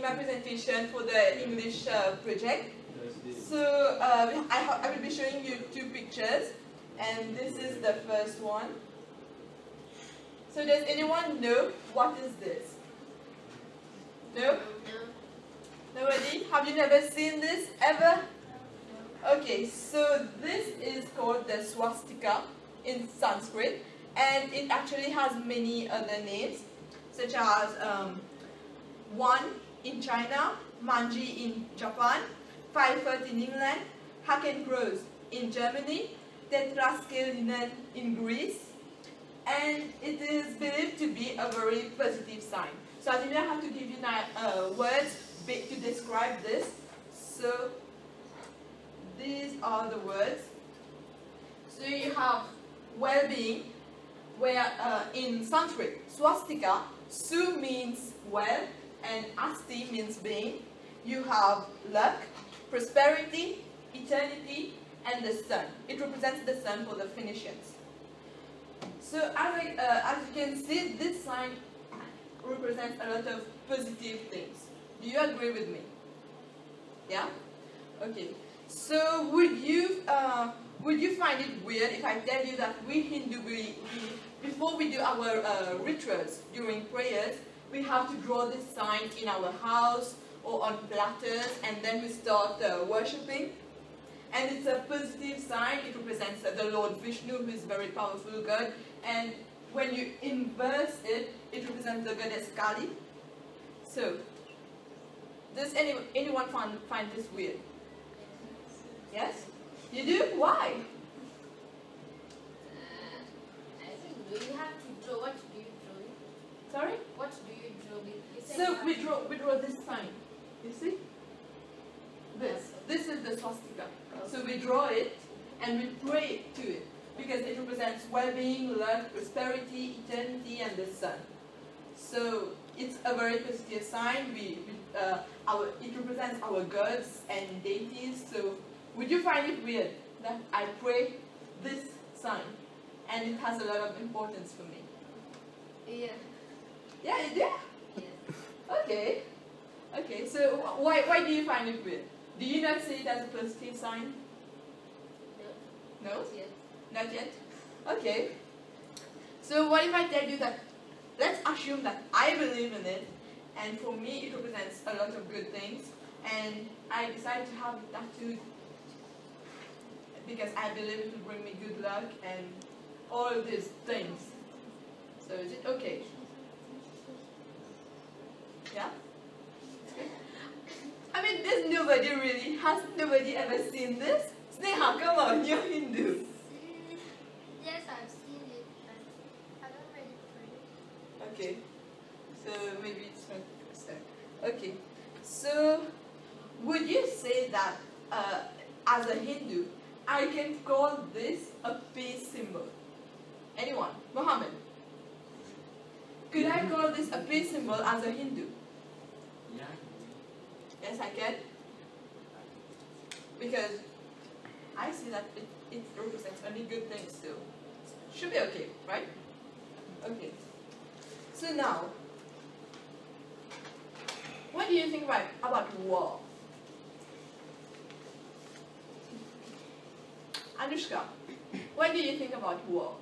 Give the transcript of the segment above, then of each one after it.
my presentation for the English project. So I will be showing you two pictures, and this is the first one. So does anyone know what is this? No? No. Nobody? Have you never seen this ever? Okay, so this is called the swastika in Sanskrit, and it actually has many other names, such as Wan in China, Manji in Japan, Pfeiffer in England, Hakenkreuz in Germany, Tetraskeleton in Greece, and it is believed to be a very positive sign. So I didn't have to give you words to describe this. So these are the words. So you have well-being, where in Sanskrit, swastika, su means well, and asti means being. You have luck, prosperity, eternity, and the sun. It represents the sun for the Phoenicians. So as you can see, this sign represents a lot of positive things. Do you agree with me? Yeah? Okay. So would you find it weird if I tell you that we Hindu, before we do our rituals during prayers, we have to draw this sign in our house or on platters, and then we start worshipping? And it's a positive sign. It represents the Lord Vishnu, who is a very powerful God. And when you inverse it, it represents the goddess Kali. So, does anyone find this weird? Yes? You do? Why? I think, do you have to draw? What do you draw? Sorry? What do you draw? You said So you we draw this sign. You see? This is the swastika. So we draw it and we pray to it because it represents well-being, luck, prosperity, eternity, and the sun. So it's a very positive sign. It represents our gods and deities. So would you find it weird that I pray this sign and it has a lot of importance for me? Yeah. Yeah, you do? Yeah. Okay. Okay, so why do you find it weird? Do you not see it as a positive sign? No. No? Not yet. Not yet? Okay. So what if I tell you that, let's assume that I believe in it, and for me it represents a lot of good things, and I decide to have it tattooed because I believe it will bring me good luck and all these things. So is it okay? Yeah? I mean, has nobody ever seen this? Sneha, come on, you're Hindu. Yes, I've seen it, but I don't really pray. Okay, so maybe it's not so. Okay, so would you say that as a Hindu, I can call this a peace symbol? Anyone? Mohammed? Could I call this a peace symbol as a Hindu? Yeah. Yes, I can. Because I see that it represents only good things, so should be okay, right? Okay. So now, what do you think about war? Anushka, what do you think about war?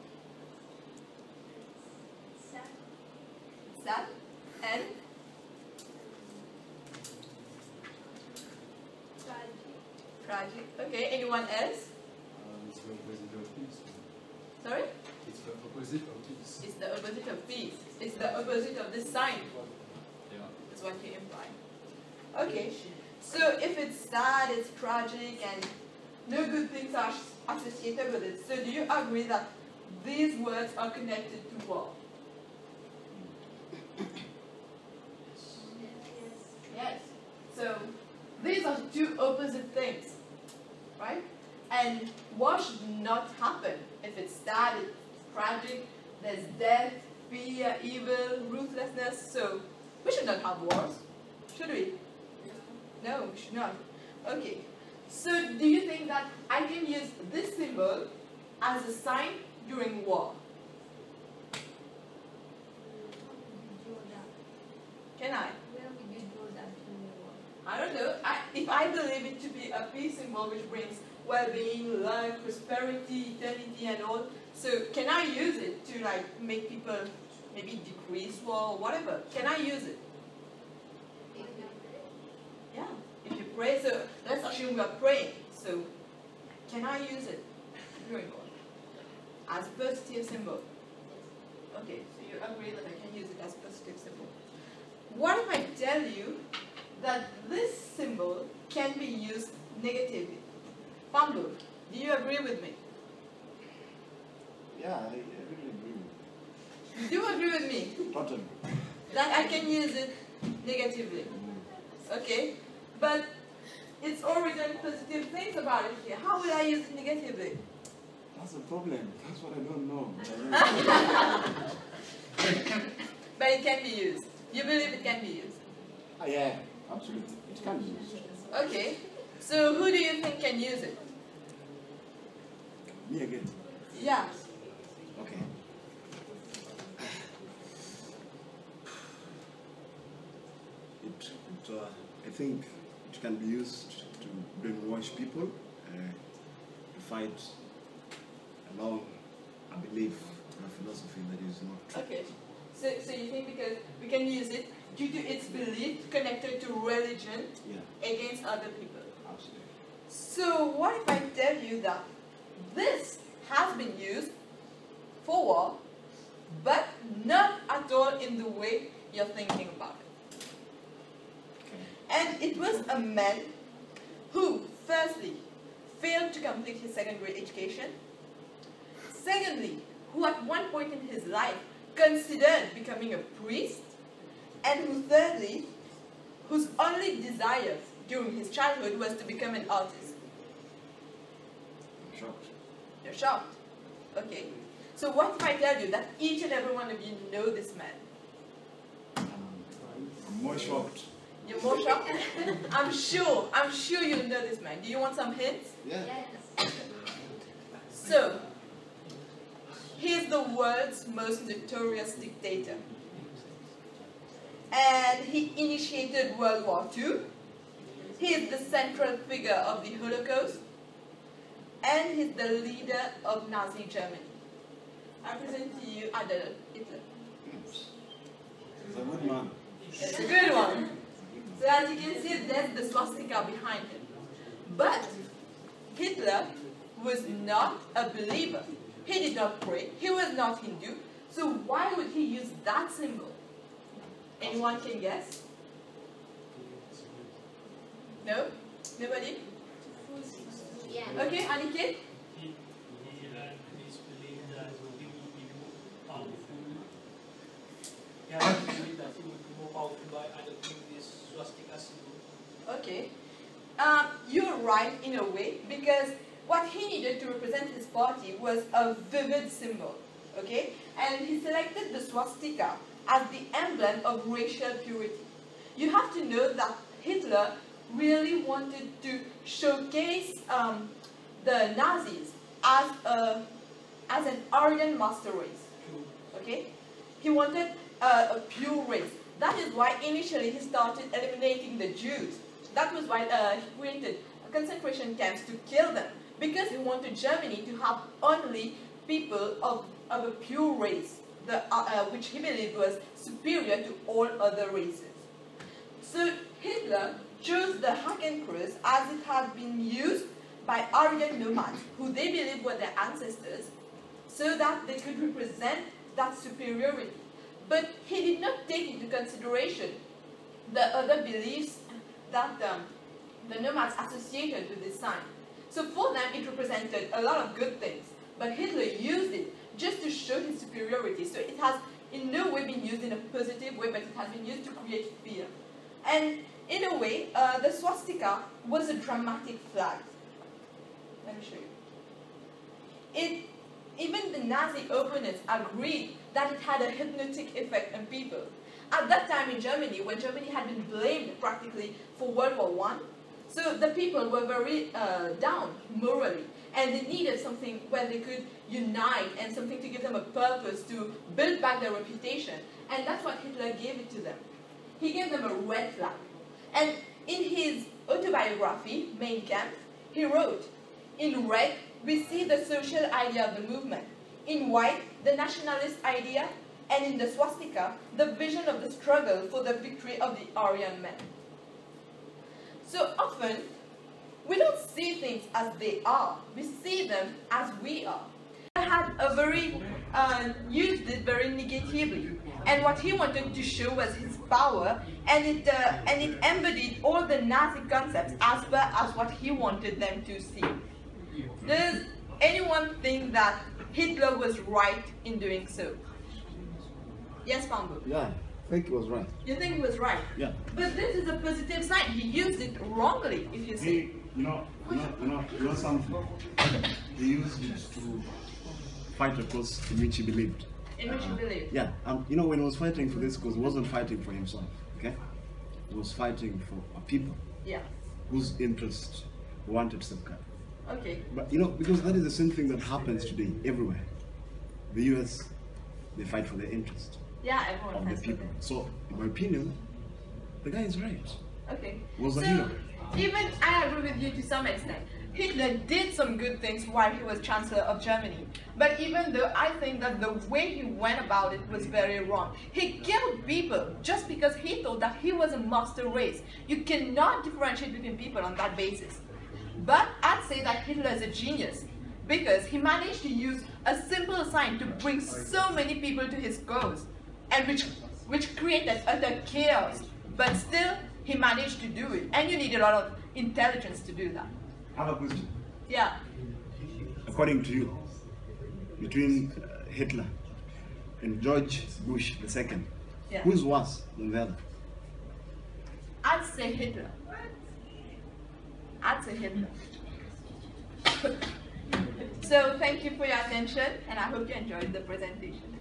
Sad. Sad? And? Tragic. Okay, anyone else? It's the opposite of peace. Sorry? It's the opposite of peace. It's the opposite of peace. It's the opposite of this sign. Yeah. That's what you imply. Okay, so if it's sad, it's tragic, and no good things are associated with it, so do you agree that these words are connected to war? Yes. So these are two opposite things, right? And war should not happen. If it's sad, it's tragic, there's death, fear, evil, ruthlessness, so we should not have wars, should we? No, we should not. Okay, so do you think that I can use this symbol as a sign during war? Can I? Where would you draw that? if I believe it to be a peace symbol which brings well-being, love, prosperity, eternity, and all, so can I use it to like make people maybe decrease war or whatever? Can I use it? Yeah. If you pray, so let's assume we are praying. So can I use it during war as positive symbol? Okay, so you agree that I can use it as positive symbol. What if I tell you that this symbol can be used negatively? Pablo, do you agree with me? Yeah, I really agree with You do agree with me you. Totally. that I can use it negatively? Okay, but it's all written positive things about it here. How will I use it negatively? That's the problem. That's what I don't know. But it can be used. You believe it can be used? Yeah, absolutely. It can be used. Okay, so who do you think can use it? Me again. Yeah. Okay. I think it can be used to brainwash people, to fight along a belief, a philosophy that is not true. Okay. So you think because we can use it due to its belief connected to religion Yeah, against other people. absolutely. So what if I tell you that this has been used for war, but not at all in the way you're thinking about it? Okay. And it was a man who, firstly, failed to complete his secondary education, secondly, who at one point in his life considered becoming a priest, and who thirdly, whose only desire during his childhood was to become an artist. I'm shocked. You're shocked. Okay. So what if I tell you that each and every one of you know this man? I'm more shocked. You're more shocked? I'm sure you know this man. Do you want some hints? Yeah. Yes. So, he is the world's most notorious dictator. And he initiated World War II. He is the central figure of the Holocaust. And he's the leader of Nazi Germany. I present to you Adolf Hitler. He's a good man. It's a good one. So as you can see, there's the swastika behind him. But Hitler was not a believer. He did not pray. He was not Hindu. So why would he use that symbol? Anyone can guess? No? Nobody? Yeah. Okay, Aniket? He believed that he would be more powerful. He had to believe that he would be more powerful by adopting this swastika symbol. Okay. You're right in a way, because what he needed to represent his party was a vivid symbol. Okay? And he selected the swastika as the emblem of racial purity. You have to know that Hitler really wanted to showcase the Nazis as an Aryan master race. Okay? He wanted a pure race. That is why initially he started eliminating the Jews. That was why he created concentration camps to kill them, because he wanted Germany to have only people of a pure race, which he believed was superior to all other races. So Hitler chose the Hakenkreuz as it had been used by Aryan nomads, who they believed were their ancestors, so that they could represent that superiority. But he did not take into consideration the other beliefs that the nomads associated with this sign. So for them, it represented a lot of good things, but Hitler used it just to show his superiority. So it has in no way been used in a positive way, but it has been used to create fear. And in a way, the swastika was a dramatic flag. Let me show you. Even the Nazi opponents agreed that it had a hypnotic effect on people. At that time in Germany, when Germany had been blamed practically for World War I, so the people were very down morally, and they needed something where they could unite and something to give them a purpose to build back their reputation. And that's what Hitler gave it to them. He gave them a red flag. And in his autobiography, Mein Kampf, he wrote, "In red, we see the social idea of the movement. In white, the nationalist idea, and in the swastika, the vision of the struggle for the victory of the Aryan man." So often, we don't see things as they are. We see them as we are. He had a used it very negatively, and what he wanted to show was his power, and it embodied all the Nazi concepts as per as what he wanted them to see. Does anyone think that Hitler was right in doing so? Yes, Pambo? Yeah, I think he was right. You think he was right? Yeah. But this is a positive sign. He used it wrongly, if you see. You know something. He used it to fight a cause in which he believed. In which you believe. Yeah, you know, when he was fighting for this cause, he wasn't fighting for himself, okay? He was fighting for a people Yeah. whose interest wanted safeguard. Okay. But you know, because that is the same thing that happens today everywhere. The US, they fight for their interest Yeah, everyone of the has people. So, in my opinion, the guy is right. Okay. Was a So, hero. even I agree with you to some extent. Hitler did some good things while he was Chancellor of Germany. But even though I think that the way he went about it was very wrong. He killed people just because he thought that he was a master race. You cannot differentiate between people on that basis. But I'd say that Hitler is a genius because he managed to use a simple sign to bring so many people to his cause, and which created utter chaos. But still, he managed to do it. And you need a lot of intelligence to do that. I have a question. Yeah. According to you, between Hitler and George Bush II, Yeah. who's worse than the other? I'd say Hitler. I'd say Hitler. So thank you for your attention, and I hope you enjoyed the presentation.